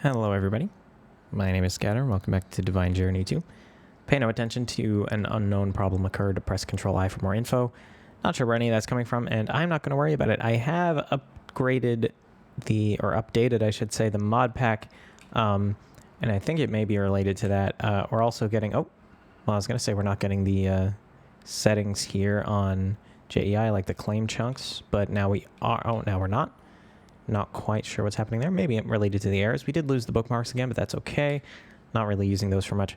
Hello everybody, my name is Scatter, welcome back to Divine Journey 2. Pay no attention to an unknown problem occurred, press Control I for more info. Not sure where any of that's coming from, and I'm not going to worry about it. I have updated I should say, the mod pack, and I think it may be related to that. We're also getting, I was going to say we're not getting the settings here on JEI, like the claim chunks, but now we are, now we're not. Not quite sure what's happening there. Maybe related to the errors. We did lose the bookmarks again, but that's okay. Not really using those for much.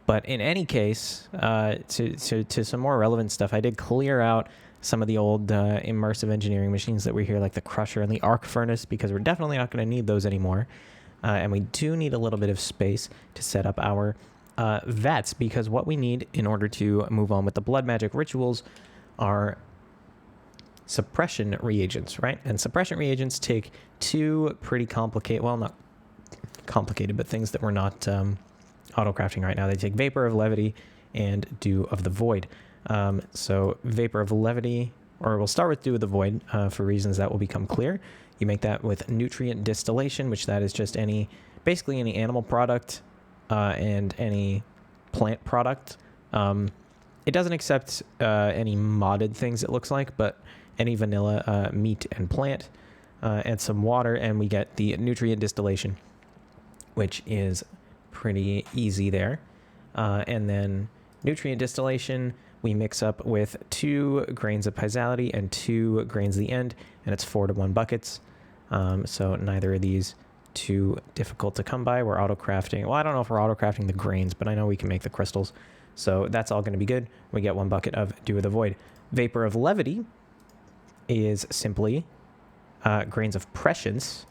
But in any case, to some more relevant stuff, I did clear out some of the old immersive engineering machines that were here, like the Crusher and the Arc Furnace, because we're definitely not going to need those anymore. And we do need a little bit of space to set up our vats, because what we need in order to move on with the blood magic rituals are suppression reagents, right? And suppression reagents take two pretty complicated, well, not complicated, but things that we're not auto-crafting right now. They take Vapor of Levity and Dew of the Void. So Vapor of Levity, or we'll start with Dew of the Void for reasons that will become clear. You make that with nutrient distillation, which that is just basically any animal product and any plant product. It doesn't accept any modded things, it looks like, but any vanilla meat and plant, and some water, and we get the nutrient distillation, which is pretty easy there. And then nutrient distillation, we mix up with 2 grains of piezomality and 2 grains of the end, and it's 4-to-1 buckets. So neither of these too difficult to come by. We're auto-crafting. Well, I don't know if we're auto-crafting the grains, but I know we can make the crystals. So that's all going to be good. We get 1 bucket of Dew of the Void. Vapor of Levity is simply grains of prescience,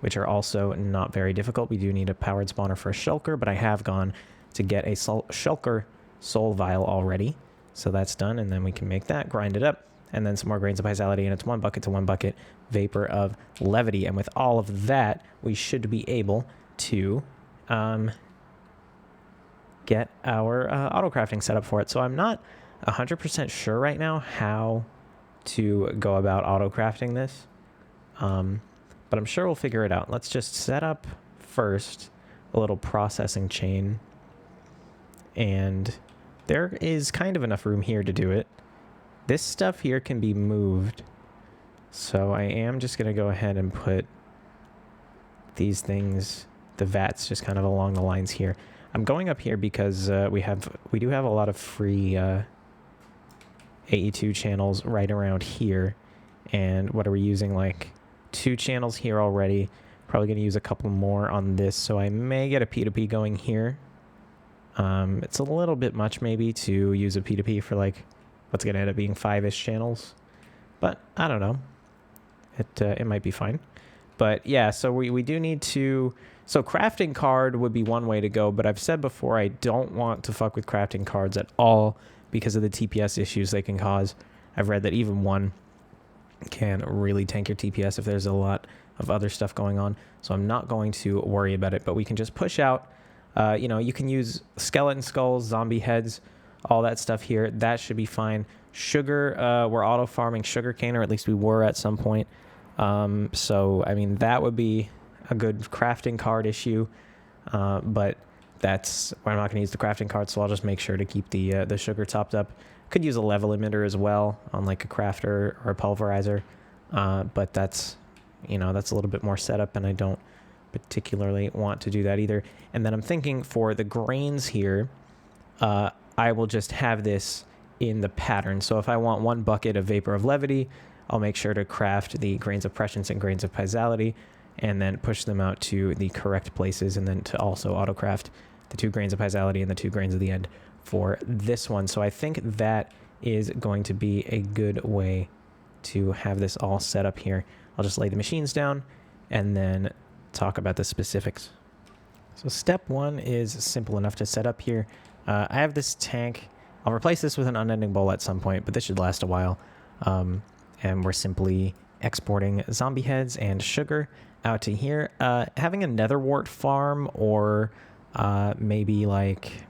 which are also not very difficult. We do need a powered spawner for a shulker, but I have gone to get a shulker soul vial already. So that's done, and then we can make that, grind it up, and then some more grains of piezomality, and it's 1 bucket to 1 bucket Vapor of Levity. And with all of that, we should be able to get our auto-crafting set up for it. So I'm not 100% sure right now how to go about auto-crafting this, but I'm sure we'll figure it out. Let's just set up first a little processing chain, and there is kind of enough room here to do it. This stuff here can be moved, so I am just going to go ahead and put these things, the vats, just kind of along the lines here. I'm going up here because we do have a lot of free AE2 channels right around here, and what are we using, like 2 channels here already. Probably going to use a couple more on this, so I may get a P2P going here. It's a little bit much maybe to use a P2P for like what's going to end up being 5-ish channels, but I don't know, it might be fine. But yeah, so we do need to, so crafting card would be one way to go, but I've said before I don't want to fuck with crafting cards at all because of the TPS issues they can cause. I've read that even one can really tank your TPS if there's a lot of other stuff going on. So I'm not going to worry about it, but we can just push out, you can use skeleton skulls, zombie heads, all that stuff here. That should be fine. Sugar, we're auto farming sugarcane, or at least we were at some point. So, I mean, that would be a good crafting card issue, but we're not going to use the crafting card, so I'll just make sure to keep the sugar topped up. Could use a level emitter as well on like a crafter or a pulverizer, but that's a little bit more setup, and I don't particularly want to do that either. And then I'm thinking for the grains here, I will just have this in the pattern. So if I want 1 bucket of Vapor of Levity, I'll make sure to craft the grains of prescience and grains of piezomality, and then push them out to the correct places, and then to also auto-craft the 2 grains of piezomality and the 2 grains of the end for this one. So I think that is going to be a good way to have this all set up here. I'll just lay the machines down and then talk about the specifics. So step 1 is simple enough to set up here. I have this tank. I'll replace this with an unending bowl at some point, but this should last a while. And we're simply exporting zombie heads and sugar out to here. Having a netherwort farm, or maybe like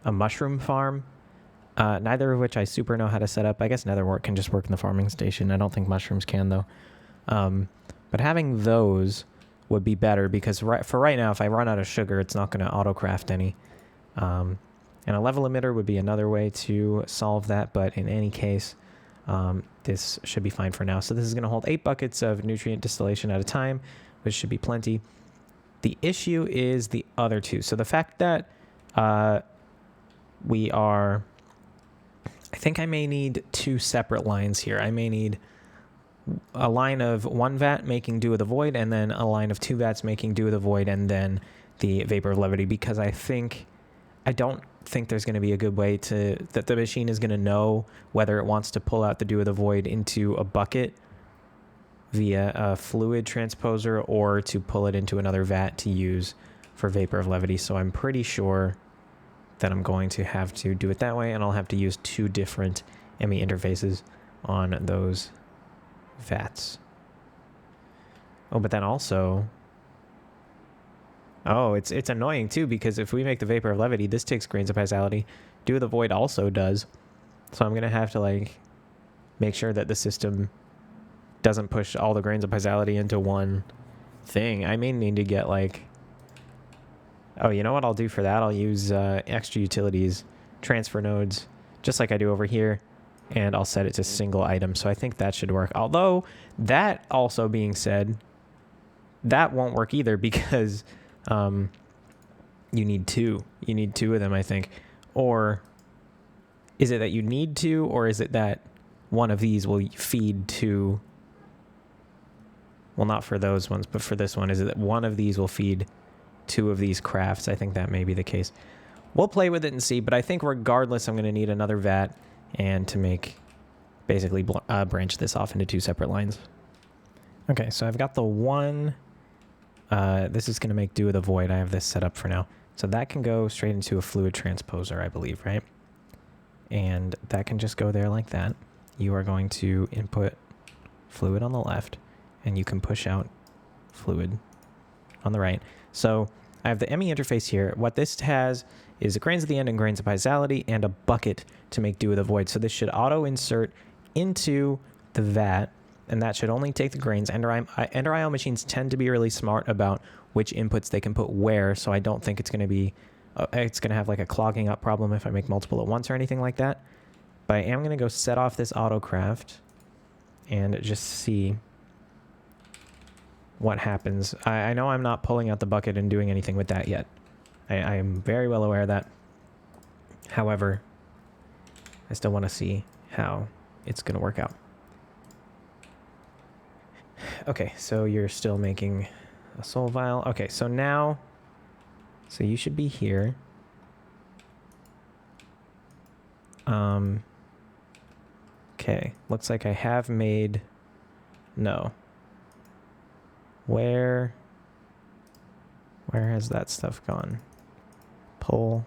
a mushroom farm, neither of which I super know how to set up. I guess netherwort can just work in the farming station. I don't think mushrooms can, though. But having those would be better, because for right now, if I run out of sugar, it's not going to auto-craft any. And a level emitter would be another way to solve that, but in any case, this should be fine for now. So this is going to hold 8 buckets of nutrient distillation at a time, which should be plenty. The issue is the other two. So the fact that we are... I think I may need 2 separate lines here. I may need a line of 1 vat making Dew of the Void, and then a line of 2 vats making Dew of the Void, and then the Vapor of Levity, because I don't think there's going to be a good way that the machine is going to know whether it wants to pull out the Dew of the Void into a bucket via a fluid transposer, or to pull it into another vat to use for Vapor of Levity. So I'm pretty sure that I'm going to have to do it that way, and I'll have to use 2 different Emmy interfaces on those vats. Oh, but then also... Oh, it's annoying too, because if we make the Vapor of Levity, this takes grains of pisality. Dew of the Void also does. So I'm going to have to, like, make sure that the system doesn't push all the grains of pisality into one thing. I may need to get, like... Oh, you know what I'll do for that? I'll use extra utilities, transfer nodes, just like I do over here, and I'll set it to single item. So I think that should work. Although, that also being said, that won't work either, because you need 2. You need 2 of them, I think. Or is it that you need 2, or is it that one of these will feed to... Well, not for those ones, but for this one. Is it that one of these will feed 2 of these crafts? I think that may be the case. We'll play with it and see, but I think regardless, I'm going to need another vat, and to make, basically branch this off into 2 separate lines. Okay, so I've got the one, this is going to make Dew of the Void. I have this set up for now. So that can go straight into a fluid transposer, I believe, right? And that can just go there like that. You are going to input fluid on the left, and you can push out fluid on the right. So I have the Emmy interface here. What this has is the grains at the end and grains of pisality, and a bucket to make Dew of the Void. So this should auto-insert into the vat, and that should only take the grains. Ender IO machines tend to be really smart about which inputs they can put where, so I don't think it's going to be... it's going to have like a clogging up problem if I make multiple at once or anything like that. But I am going to go set off this autocraft and just see what happens. I know I'm not pulling out the bucket and doing anything with that yet. I am very well aware of that. However, I still want to see how it's going to work out. Okay, so you're still making a soul vial. Okay, so now... So you should be here. Okay, looks like I have made... No. Where has that stuff gone? Pull.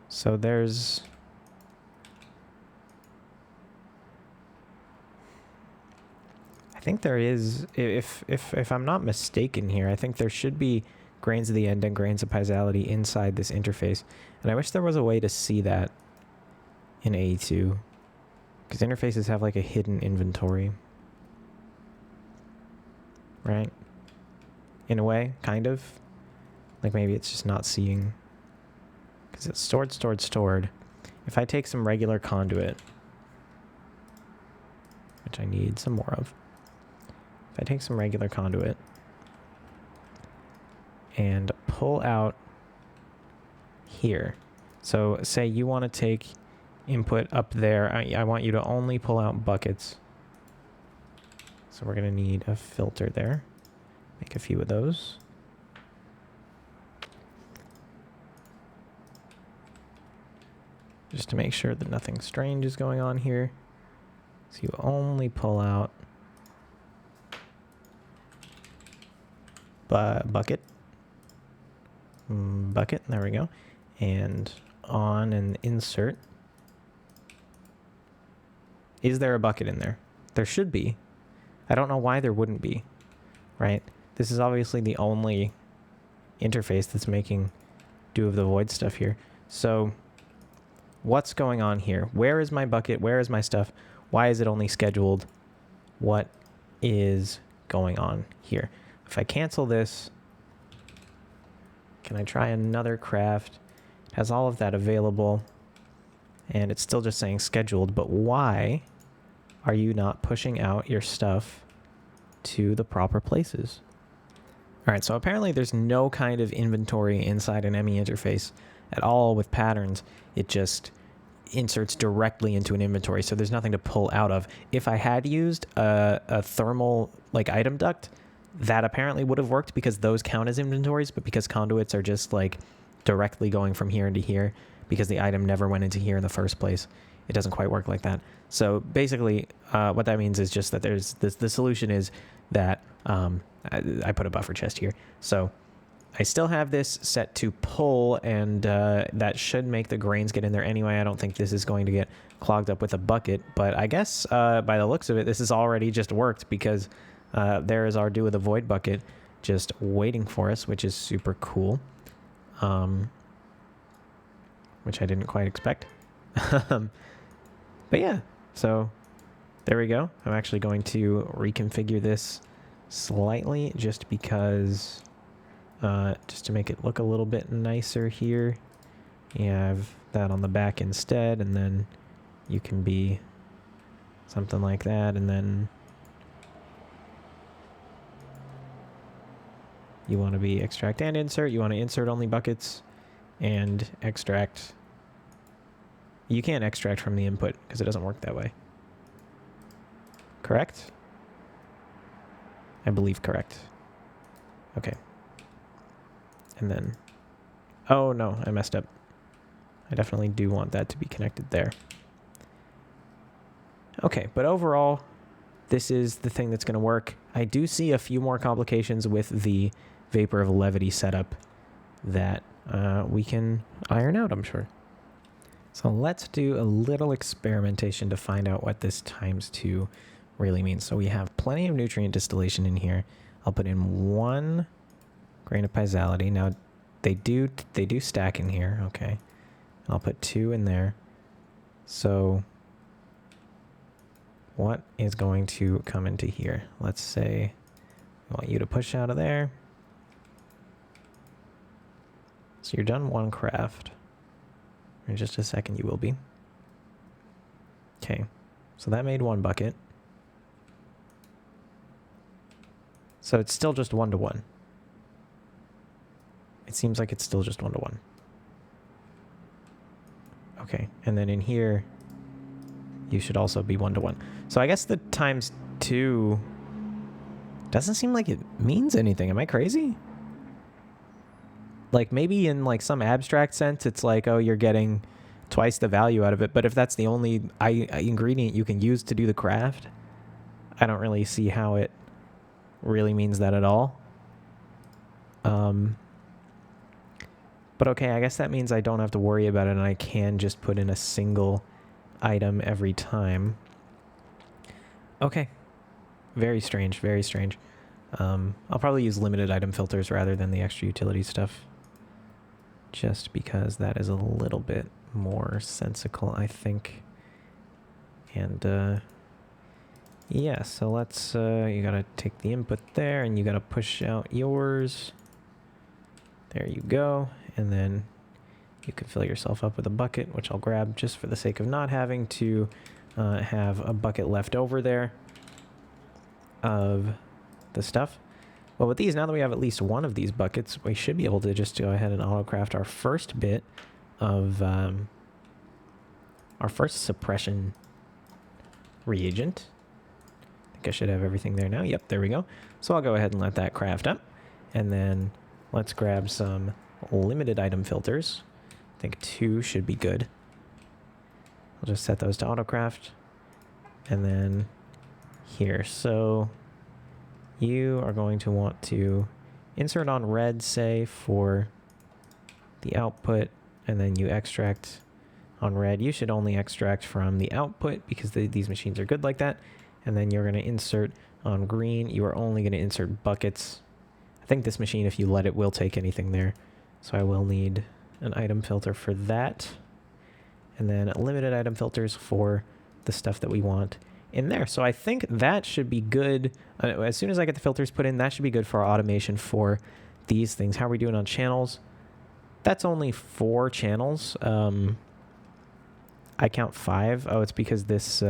So there's... I think there is, if I'm not mistaken here, I think there should be grains of the end and grains of pisality inside this interface. And I wish there was a way to see that in AE2, because interfaces have like a hidden inventory. Right? In a way, kind of. Like maybe it's just not seeing, because it's stored. If I take some regular conduit, which I need some more of. If I take some regular conduit and pull out here. So say you want to take input up there. I want you to only pull out buckets. So we're going to need a filter there. Make a few of those. Just to make sure that nothing strange is going on here. So you only pull out bucket, there we go, and on and insert. Is there a bucket in there? There should be. I don't know why there wouldn't be, right? This is obviously the only interface that's making Dew of the Void stuff here. So what's going on here? Where is my bucket? Where is my stuff? Why is it only scheduled? What is going on here. If I cancel this, can I try another craft? It has all of that available, and it's still just saying scheduled, but why are you not pushing out your stuff to the proper places? All right, so apparently there's no kind of inventory inside an Emmy interface at all with patterns. It just inserts directly into an inventory, so there's nothing to pull out of. If I had used a thermal like item duct, that apparently would have worked because those count as inventories, but because conduits are just like directly going from here into here, because the item never went into here in the first place, it doesn't quite work like that. So basically what that means is just that there's the solution is that I put a buffer chest here. So I still have this set to pull, and that should make the grains get in there anyway. I don't think this is going to get clogged up with a bucket, but I guess by the looks of it, this has already just worked, because there is our Do with a Void bucket just waiting for us, which is super cool, which I didn't quite expect. But yeah, so there we go. I'm actually going to reconfigure this slightly just because, just to make it look a little bit nicer here. You have that on the back instead, and then you can be something like that, and then you want to be extract and insert. You want to insert only buckets and extract. You can't extract from the input because it doesn't work that way. Correct? I believe correct. Okay. And then, oh no, I messed up. I definitely do want that to be connected there. Okay, but overall, this is the thing that's going to work. I do see a few more complications with the Vapor of Levity setup that we can iron out, I'm sure. So let's do a little experimentation to find out what this ×2 really means. So we have plenty of nutrient distillation in here. I'll put in 1 grain of piezomality. Now they do stack in here, okay. I'll put 2 in there. So what is going to come into here? Let's say I want you to push out of there. So you're done 1 craft. In just a second you will be. Okay, so that made 1 bucket. So it's still just 1 to 1. It seems like it's still just 1 to 1. Okay, and then in here, you should also be 1 to 1. So I guess the ×2 doesn't seem like it means anything. Am I crazy? Like maybe in like some abstract sense, it's like, oh, you're getting twice the value out of it. But if that's the only ingredient you can use to do the craft, I don't really see how it really means that at all. But okay, I guess that means I don't have to worry about it, and I can just put in a single item every time. Okay. Very strange, very strange. I'll probably use limited item filters rather than the extra utility stuff, just because that is a little bit more sensical, I think. And yeah, so let's you gotta take the input there, and you gotta push out yours. There you go. And then you can fill yourself up with a bucket, which I'll grab just for the sake of not having to have a bucket left over there of the stuff. Well, with these, now that we have at least one of these buckets, we should be able to just go ahead and auto-craft our first bit of our first suppression reagent. I think I should have everything there now. Yep, there we go. So I'll go ahead and let that craft up. And then let's grab some limited item filters. I think 2 should be good. I'll just set those to autocraft. And then here, so you are going to want to insert on red, say, for the output, and then you extract on red. You should only extract from the output because these machines are good like that. And then you're going to insert on green. You are only going to insert buckets. I think this machine, if you let it, will take anything there. So I will need an item filter for that. And then limited item filters for the stuff that we want. in there. So I think that should be good. As soon as I get the filters put in, that should be good for our automation for these things. How are we doing on channels? That's only 4 channels. I count 5. Oh, it's because this...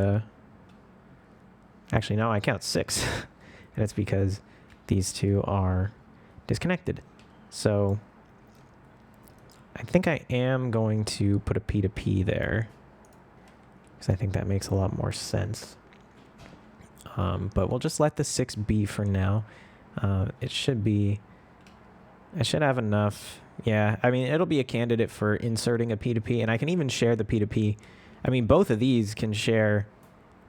Actually, no, I count 6. And it's because these 2 are disconnected. So I think I am going to put a P2P there, because I think that makes a lot more sense. But we'll just let the 6 be for now. It should be... I should have enough. Yeah, I mean, it'll be a candidate for inserting a P2P, and I can even share the P2P. I mean, both of these can share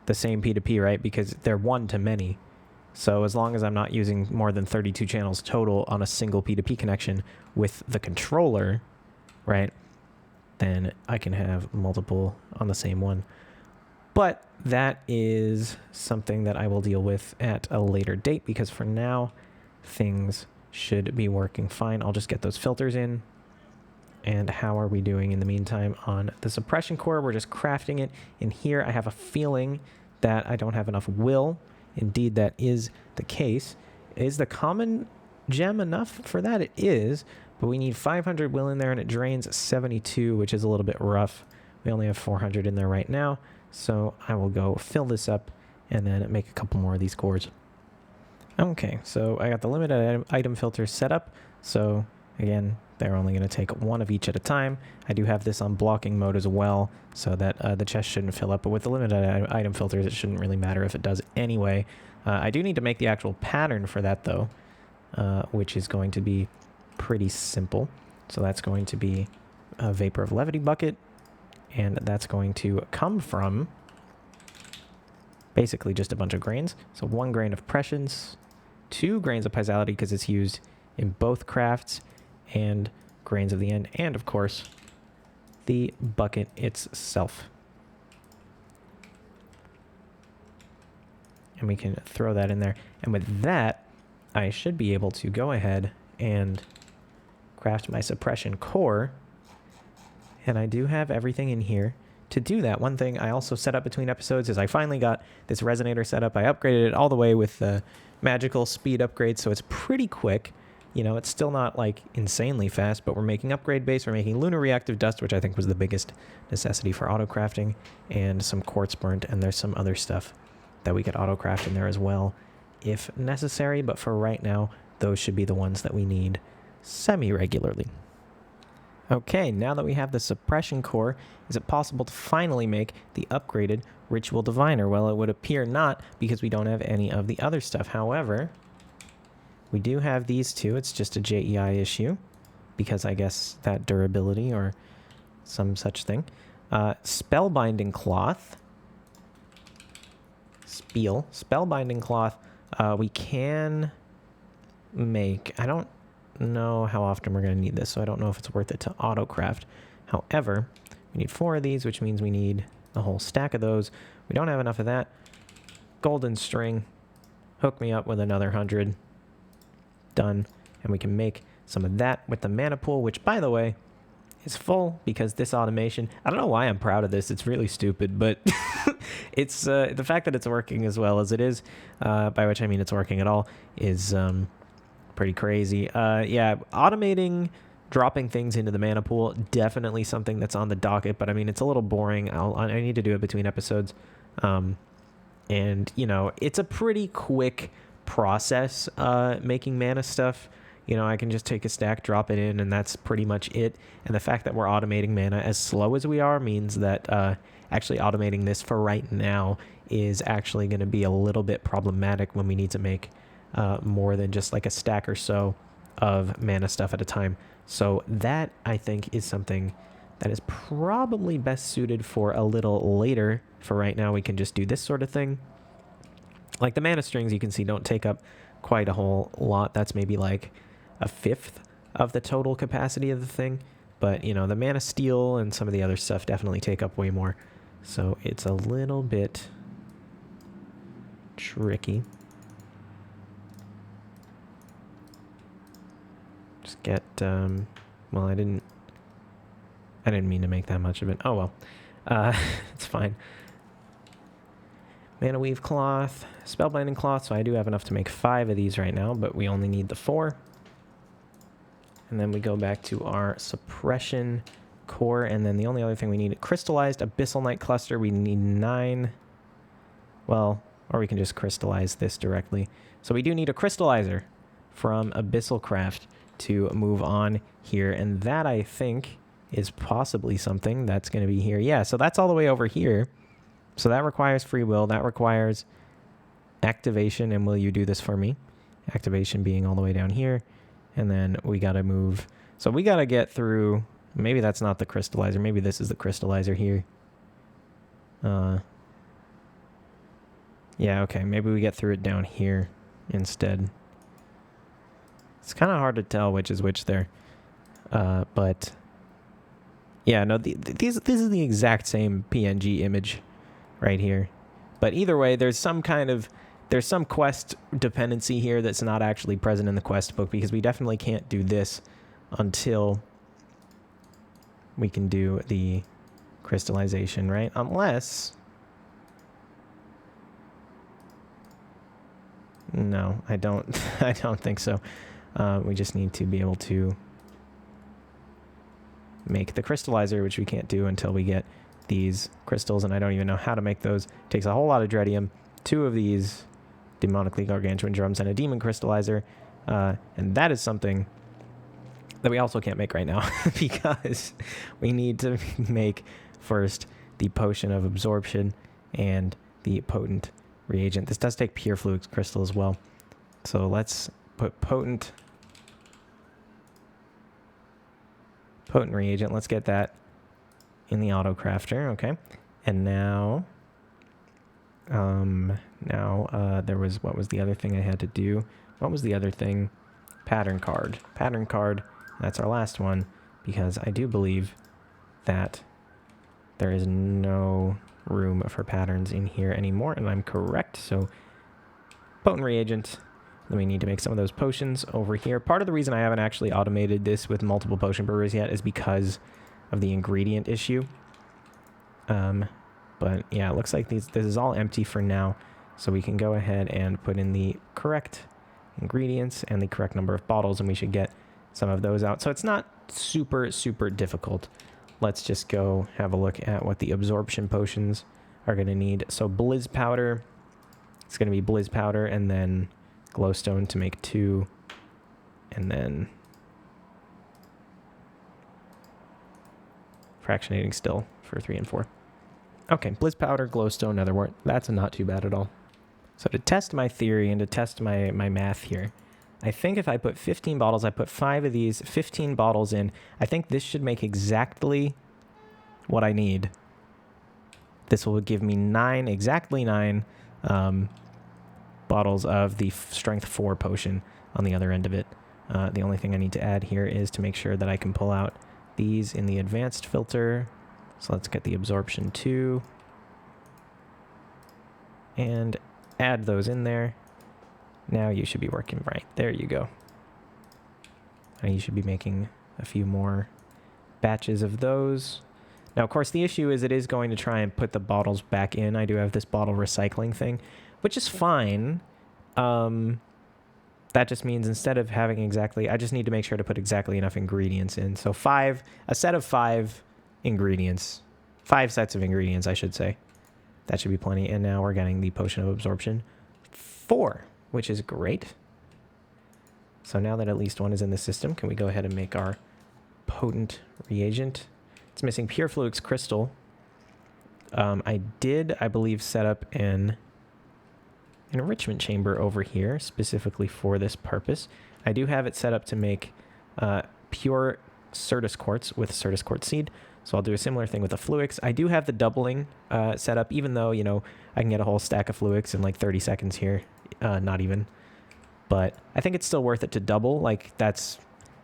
the same P2P, right? Because they're one-to-many. So as long as I'm not using more than 32 channels total on a single P2P connection with the controller, right, then I can have multiple on the same one. But that is something that I will deal with at a later date, because for now, things should be working fine. I'll just get those filters in. And how are we doing in the meantime on the suppression core? We're just crafting it. In here, I have a feeling that I don't have enough will. Indeed, that is the case. Is the common gem enough for that? It is, but we need 500 will in there, and it drains 72, which is a little bit rough. We only have 400 in there right now, so I will go fill this up and then make a couple more of these cores. Okay, so I got the limited item filters set up. So again, they're only going to take 1 of each at a time. I do have this on blocking mode as well, so that the chest shouldn't fill up. But with the limited item filters, it shouldn't really matter if it does anyway. I do need to make the actual pattern for that, though, which is going to be pretty simple. So that's going to be a Vapor of Levity bucket, and that's going to come from basically just a bunch of grains. So 1 grain of prescience, 2 grains of pisality because it's used in both crafts, and grains of the end, and of course the bucket itself. And we can throw that in there, and with that I should be able to go ahead and craft my suppression core. And I do have everything in here to do that. One thing I also set up between episodes is I finally got this resonator set up. I upgraded it all the way with the magical speed upgrade, so it's pretty quick. You know, it's still not like insanely fast, but we're making upgrade base, we're making lunar reactive dust, which I think was the biggest necessity for auto crafting, and some quartz burnt, and there's some other stuff that we could auto craft in there as well if necessary, but for right now, those should be the ones that we need semi-regularly. Okay, now that we have the suppression core, is it possible to finally make the upgraded ritual diviner? Well, it would appear not, because we don't have any of the other stuff. However, we do have these 2. It's just a JEI issue, because I guess that durability or some such thing. Spellbinding cloth. Spellbinding cloth. We can make... I don't know how often we're going to need this, so I don't know if it's worth it to auto-craft. However, we need 4 of these, which means we need a whole stack of those. We don't have enough of that. Golden string. Hook me up with another 100. Done. And we can make some of that with the mana pool, which, by the way, is full because this automation... I don't know why I'm proud of this. It's really stupid, but it's the fact that it's working as well as it is, by which I mean it's working at all, is pretty crazy. Yeah, automating dropping things into the mana pool, definitely something that's on the docket, but I mean, it's a little boring. I need to do it between episodes. And, you know, it's a pretty quick process making mana stuff. You know, I can just take a stack, drop it in, and that's pretty much it. And the fact that we're automating mana as slow as we are means that actually automating this for right now is actually going to be a little bit problematic when we need to make more than just like a stack or so of mana stuff at a time. So that, I think, is something that is probably best suited for a little later. For right now, we can just do this sort of thing. Like the mana strings, you can see, don't take up quite a whole lot. That's maybe like a fifth of the total capacity of the thing. But, you know, the mana steel and some of the other stuff definitely take up way more. So it's a little bit tricky. Just get, well, I didn't mean to make that much of it. Oh, well, it's fine. Mana Weave Cloth, Spellbinding Cloth, so I do have enough to make 5 of these right now, but we only need the 4. And then we go back to our Suppression Core, and then the only other thing we need, Crystallized Abyssal Night Cluster, we need 9. Well, or we can just crystallize this directly. So we do need a crystallizer from Abyssal Craft to move on here, and that, I think, is possibly something that's going to be here. Yeah, so that's all the way over here. So that requires free will. That requires activation. And will you do this for me? Activation being all the way down here. And then we got to move. So we got to get through. Maybe that's not the crystallizer. Maybe this is the crystallizer here. Yeah, okay. Maybe we get through it down here instead. It's kind of hard to tell which is which there. But yeah, no, this is the exact same PNG image right here. But either way, there's some quest dependency here that's not actually present in the quest book, because we definitely can't do this until we can do the crystallization, right? Unless... No, I don't think so. We just need to be able to make the crystallizer, which we can't do until we get these crystals, and I don't even know how to make those. It takes a whole lot of Dredium, 2 of these demonically gargantuan drums, and a demon crystallizer, and that is something that we also can't make right now because we need to make first the potion of absorption and the potent reagent. This does take pure fluid crystal as well, so let's put potent reagent. Let's get that in the auto crafter. Okay, and now there was, what was the other thing I had to do? What was the other thing? Pattern card. That's our last one, because I do believe that there is no room for patterns in here anymore, and I'm correct. So potent reagent. Then we need to make some of those potions over here. Part of the reason I haven't actually automated this with multiple potion brewers yet is because of the ingredient issue. But yeah, it looks like this is all empty for now, so we can go ahead and put in the correct ingredients and the correct number of bottles, and we should get some of those out. So it's not super difficult. Let's just go have a look at what the absorption potions are going to need. So Blizz powder, it's going to be Blizz powder, and then glowstone to make 2, and then fractionating still for 3 and 4. Okay, Blizz powder, glowstone, netherwort. That's not too bad at all. So to test my theory and to test my math here, I think if I put 15 bottles, I put 5 of these, 15 bottles in, I think this should make exactly what I need. This will give me exactly 9 bottles of the strength 4 potion on the other end of it. The only thing I need to add here is to make sure that I can pull out these in the advanced filter. So let's get the absorption 2 and add those in there. Now you should be working right. There you go. Now you should be making a few more batches of those. Now, of course, the issue is it is going to try and put the bottles back in. I do have this bottle recycling thing, which is fine. That just means instead of having exactly, I just need to make sure to put exactly enough ingredients in. So a set of 5 ingredients, 5 sets of ingredients, I should say. That should be plenty. And now we're getting the potion of absorption 4, which is great. So now that at least one is in the system, can we go ahead and make our potent reagent? It's missing pure fluix crystal. I did, I believe, set up an enrichment chamber over here specifically for this purpose. I do have it set up to make pure Certus quartz with Certus quartz seed. So I'll do a similar thing with the fluix. I do have the doubling set up, even though, you know, I can get a whole stack of fluix in like 30 seconds here. Not even. But I think it's still worth it to double. Like, that's,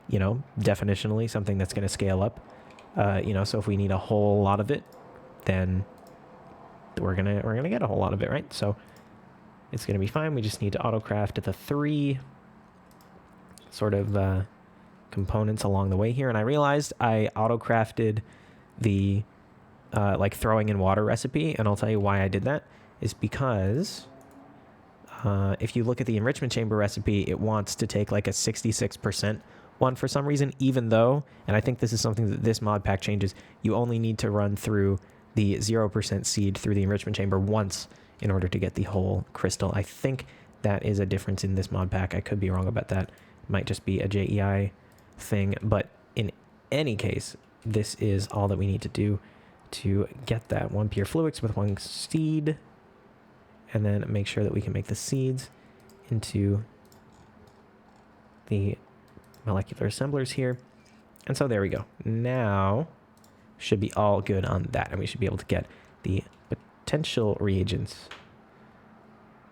you know, definitionally something that's going to scale up. You know, so if we need a whole lot of it, then we're gonna get a whole lot of it, right? So it's gonna be fine. We just need to autocraft the 3 sort of components along the way here. And I realized I autocrafted the like throwing in water recipe, and I'll tell you why I did that. is because if you look at the Enrichment Chamber recipe, it wants to take like a 66% one for some reason, even though, and I think this is something that this mod pack changes, you only need to run through the 0% seed through the Enrichment Chamber once in order to get the whole crystal. I think that is a difference in this mod pack. I could be wrong about that. It might just be a JEI thing, but in any case, this is all that we need to do to get that 1 pure fluix with 1 seed, and then make sure that we can make the seeds into the molecular assemblers here. And so there we go. Now should be all good on that, and we should be able to get the potential reagents.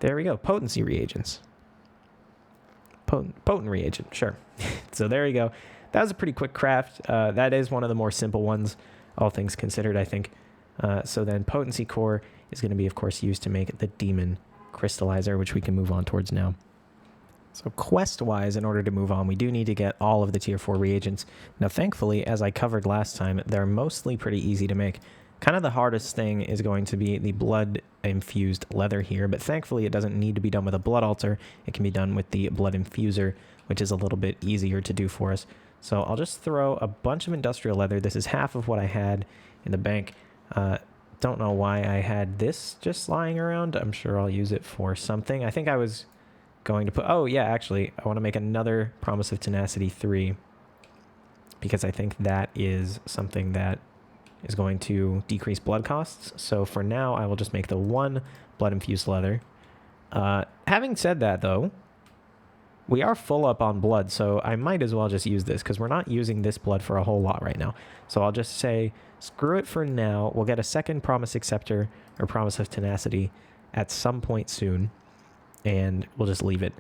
There we go. Potency reagents. Potent reagent, sure. So there you go. That was a pretty quick craft. That is one of the more simple ones, all things considered, I think. So then potency core is going to be, of course, used to make the demon crystallizer, which we can move on towards now. So quest-wise, in order to move on, we do need to get all of the tier 4 reagents. Now, thankfully, as I covered last time, they're mostly pretty easy to make. Kind of the hardest thing is going to be the blood-infused leather here, but thankfully it doesn't need to be done with a blood altar. It can be done with the blood infuser, which is a little bit easier to do for us. So I'll just throw a bunch of industrial leather. This is half of what I had in the bank. Don't know why I had this just lying around. I'm sure I'll use it for something. I think I was going to put... Oh, yeah, actually, I want to make another Promise of Tenacity 3 because I think that is something that is going to decrease blood costs. So for now, I will just make the 1 blood-infused leather. Having said that, though, we are full up on blood, so I might as well just use this because we're not using this blood for a whole lot right now. So I'll just say, screw it for now. We'll get a second Promise Acceptor or Promise of Tenacity at some point soon, and we'll just leave it.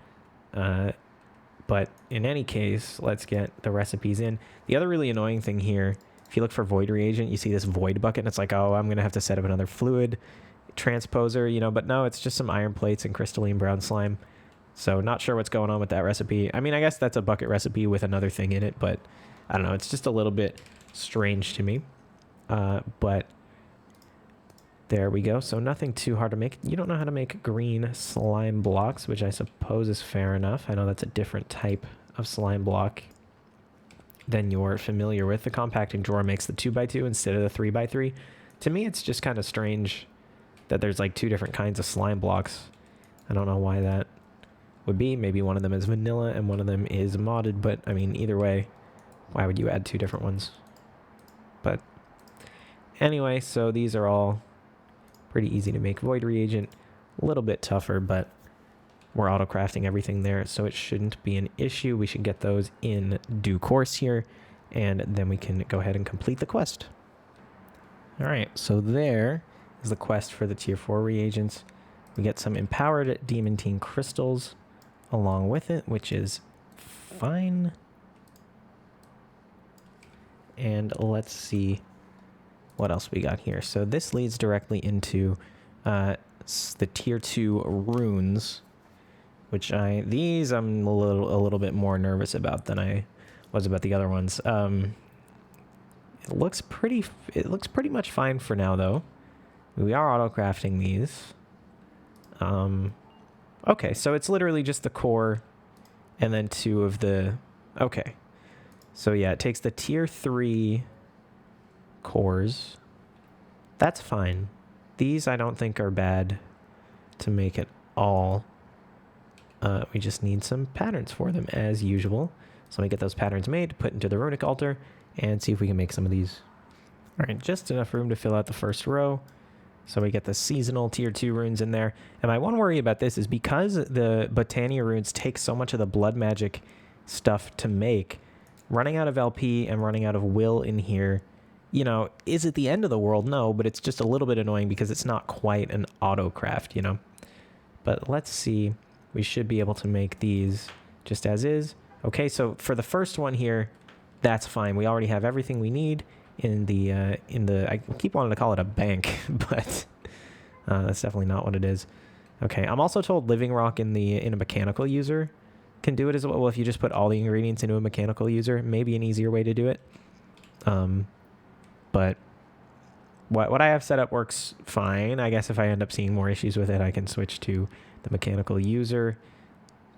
But in any case, let's get the recipes in. The other really annoying thing here, if you look for void reagent, you see this void bucket, and it's like, oh, I'm going to have to set up another fluid transposer, you know, but no, it's just some iron plates and crystalline brown slime. So not sure what's going on with that recipe. I mean, I guess that's a bucket recipe with another thing in it, but I don't know. It's just a little bit strange to me. But there we go. So nothing too hard to make. You don't know how to make green slime blocks, which I suppose is fair enough. I know that's a different type of slime block than you're familiar with. The compacting drawer makes the 2x2 instead of the 3x3. To me, it's just kind of strange that there's like 2 different kinds of slime blocks. I don't know why that would be. Maybe one of them is vanilla and one of them is modded, but I mean, either way, why would you add 2 different ones? But anyway, so these are all pretty easy to make. Void reagent, a little bit tougher, but we're auto-crafting everything there, so it shouldn't be an issue. We should get those in due course here, and then we can go ahead and complete the quest. All right, so there is the quest for the tier 4 reagents. We get some empowered demantine crystals along with it, which is fine. And let's see what else we got here. So this leads directly into the tier 2 runes, which these I'm a little bit more nervous about than I was about the other ones. It looks pretty much fine for now, though. We are auto-crafting these. Okay, so it's literally just the core and then 2 of the... Okay. So yeah, it takes the tier 3 cores. That's fine. These I don't think are bad to make at all. We just need some patterns for them, as usual. So let me get those patterns made, put into the runic altar, and see if we can make some of these. All right, just enough room to fill out the first row. So we get the seasonal tier 2 runes in there. And my one worry about this is because the Botania runes take so much of the blood magic stuff to make, running out of LP and running out of will in here, you know, is it the end of the world? No, but it's just a little bit annoying because it's not quite an auto craft, you know. But let's see. We should be able to make these just as is. Okay, so for the first one here, that's fine. We already have everything we need in the I keep wanting to call it a bank, but that's definitely not what it is. Okay, I'm also told living rock in a mechanical user can do it as well. Well, if you just put all the ingredients into a mechanical user, maybe an easier way to do it. But what I have set up works fine. I guess if I end up seeing more issues with it, I can switch to the mechanical user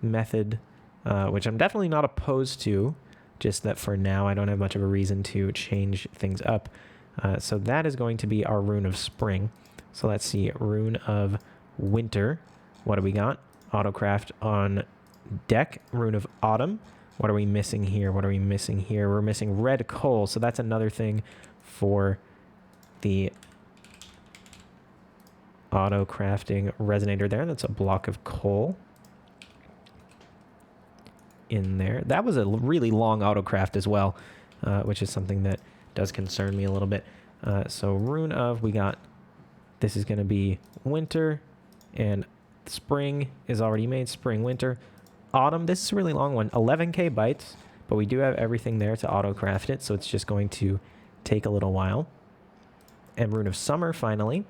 method, which I'm definitely not opposed to, just that for now I don't have much of a reason to change things up. So that is going to be our rune of spring. So let's see, rune of winter. What do we got? Autocraft on deck. Rune of autumn. What are we missing here? What are we missing here? We're missing red coal. So that's another thing for the auto crafting resonator there. That's a block of coal in there. That was a really long auto craft as well, which is something that does concern me a little bit. So rune of, we got, this is going to be winter, and spring is already made. Spring, winter, autumn. This is a really long one, 11k bytes, but we do have everything there to auto craft it, so it's just going to take a little while. And rune of summer, finally.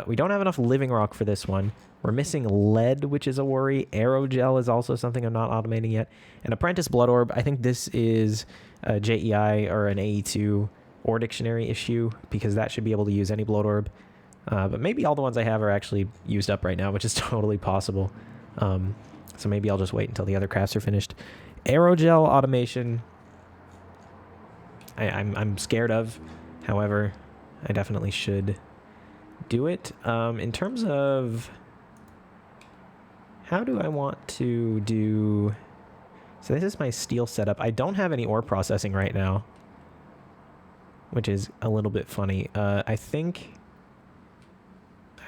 We don't have enough living rock for this one. We're missing lead, which is a worry. Aerogel is also something I'm not automating yet. And apprentice blood orb, I think this is a JEI or an AE2 or dictionary issue, because that should be able to use any blood orb. But maybe all the ones I have are actually used up right now, which is totally possible. So maybe I'll just wait until the other crafts are finished. Aerogel automation, I'm scared of. However, I definitely should do it. In terms of how do I want to do... So this is my steel setup. I don't have any ore processing right now, which is a little bit funny. I think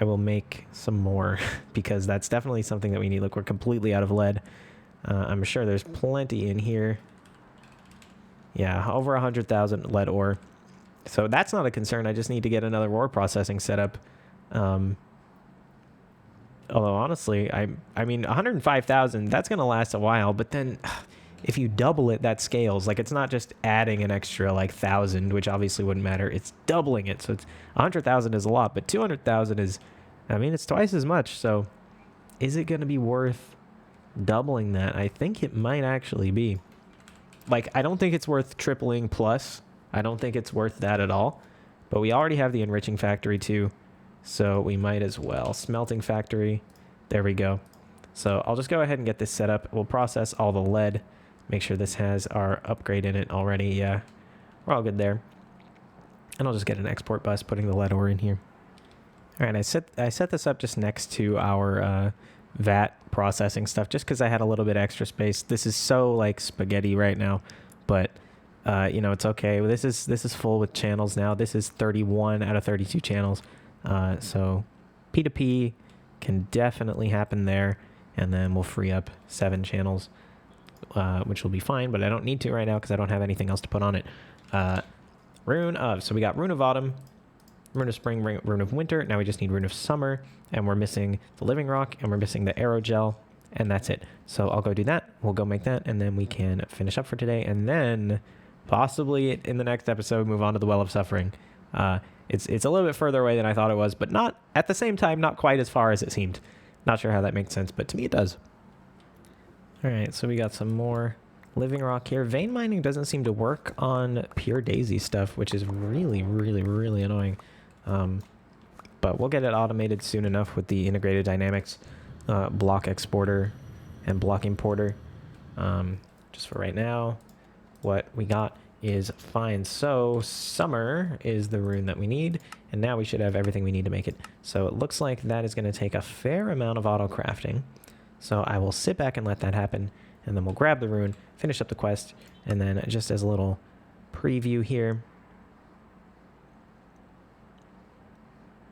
I will make some more because that's definitely something that we need. Look, we're completely out of lead. I'm sure there's plenty in here. Yeah, over 100,000 lead ore. So that's not a concern. I just need to get another ore processing setup. Although honestly, I mean, 105,000, that's going to last a while. But then if you double it, that scales. Like, it's not just adding an extra like 1,000, which obviously wouldn't matter. It's doubling it. So it's 100,000 is a lot, but 200,000 is, I mean, it's twice as much. So is it going to be worth doubling that? I think it might actually be. Like, I don't think it's worth tripling plus. I don't think it's worth that at all. But we already have the enriching factory too, so we might as well. Smelting factory. There we go. So I'll just go ahead and get this set up. We'll process all the lead. Make sure this has our upgrade in it already. Yeah, we're all good there. And I'll just get an export bus, putting the lead ore in here. All right, I set this up just next to our vat processing stuff, just because I had a little bit extra space. This is so like spaghetti right now, but you know, it's okay. This is full with channels now. This is 31 out of 32 channels. So P2P can definitely happen there, and then we'll free up 7 channels, which will be fine, but I don't need to right now because I don't have anything else to put on it. Rune of, so we got rune of autumn, rune of spring, rune of winter. Now we just need rune of summer, and we're missing the living rock, and we're missing the aerogel, and that's it. So I'll go do that. We'll go make that, and then we can finish up for today, and then possibly in the next episode move on to the Well of Suffering. It's a little bit further away than I thought it was, but not at the same time, not quite as far as it seemed. Not sure how that makes sense, but to me it does. All right, so we got some more living rock here. Vein mining doesn't seem to work on pure daisy stuff, which is really, really, really annoying. But we'll get it automated soon enough with the integrated dynamics block exporter and block importer. Just for right now, what we got is fine. So summer is the rune that we need, and now we should have everything we need to make it. So it looks like that is going to take a fair amount of auto crafting. So I will sit back and let that happen, and then we'll grab the rune, finish up the quest, and then just as a little preview here,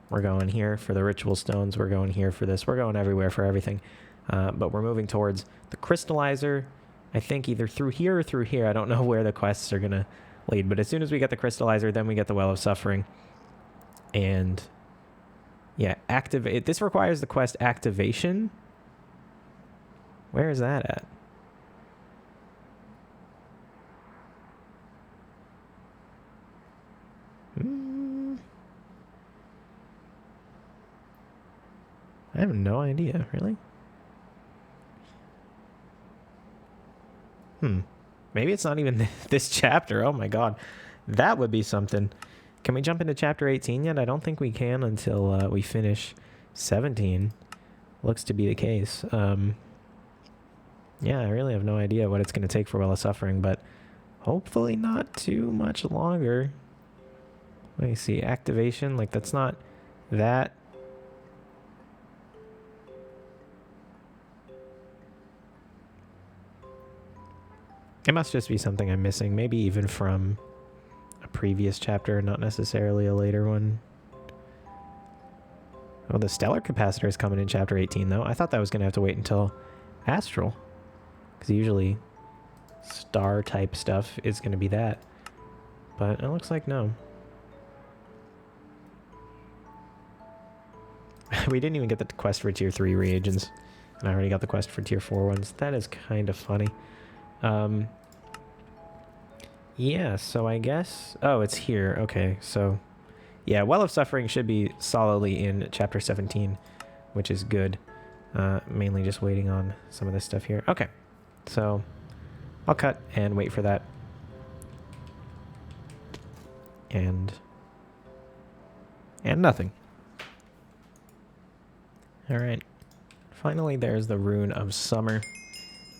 we're going here for the ritual stones, we're going here for this, we're going everywhere for everything. But we're moving towards the crystallizer. I think either through here or through here. I don't know where the quests are going to lead, but as soon as we get the crystallizer, then we get the Well of Suffering. And yeah, activate. This requires the quest activation. Where is that at? I have no idea, really. Maybe it's not even this chapter. Oh my god. That would be something. Can we jump into chapter 18 yet? I don't think we can until we finish 17. Looks to be the case. Yeah, I really have no idea what it's going to take for Well of Suffering, but hopefully not too much longer. Let me see. Activation, like that's not that. It must just be something I'm missing, maybe even from a previous chapter, not necessarily a later one. Oh, the stellar capacitor is coming in chapter 18, though. I thought that was going to have to wait until astral, because usually star-type stuff is going to be that. But it looks like no. We didn't even get the quest for tier 3 reagents, and I already got the quest for tier 4 ones. That is kind of funny. Yeah, so I guess... Oh, it's here. Okay, so... Yeah, Well of Suffering should be solidly in chapter 17, which is good. Mainly just waiting on some of this stuff here. Okay, so I'll cut and wait for that. And nothing. All right. Finally, there's the Rune of Summer.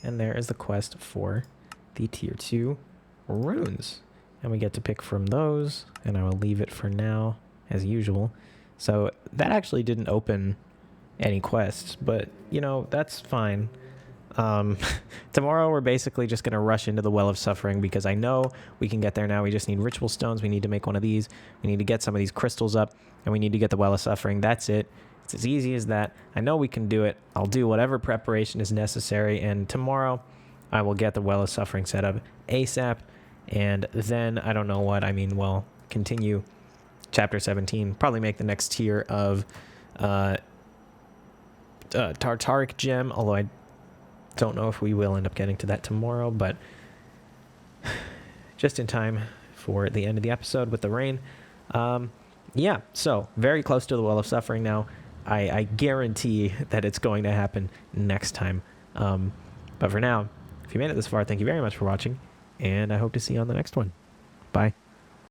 And there is the quest for the tier 2 runes. And we get to pick from those. And I will leave it for now, as usual. So that actually didn't open any quests. But, you know, that's fine. Tomorrow we're basically just going to rush into the Well of Suffering because I know we can get there now. We just need ritual stones. We need to make one of these. We need to get some of these crystals up. And we need to get the Well of Suffering. That's it. It's as easy as that. I know we can do it. I'll do whatever preparation is necessary. And tomorrow I will get the Well of Suffering set up ASAP. And then I don't know what. I mean, well, continue chapter 17. Probably make the next tier of Tartaric Gem. Although I don't know if we will end up getting to that tomorrow. But just in time for the end of the episode with the rain. Yeah, so very close to the Well of Suffering now. I guarantee that it's going to happen next time. But for now, if you made it this far, thank you very much for watching, and I hope to see you on the next one. Bye.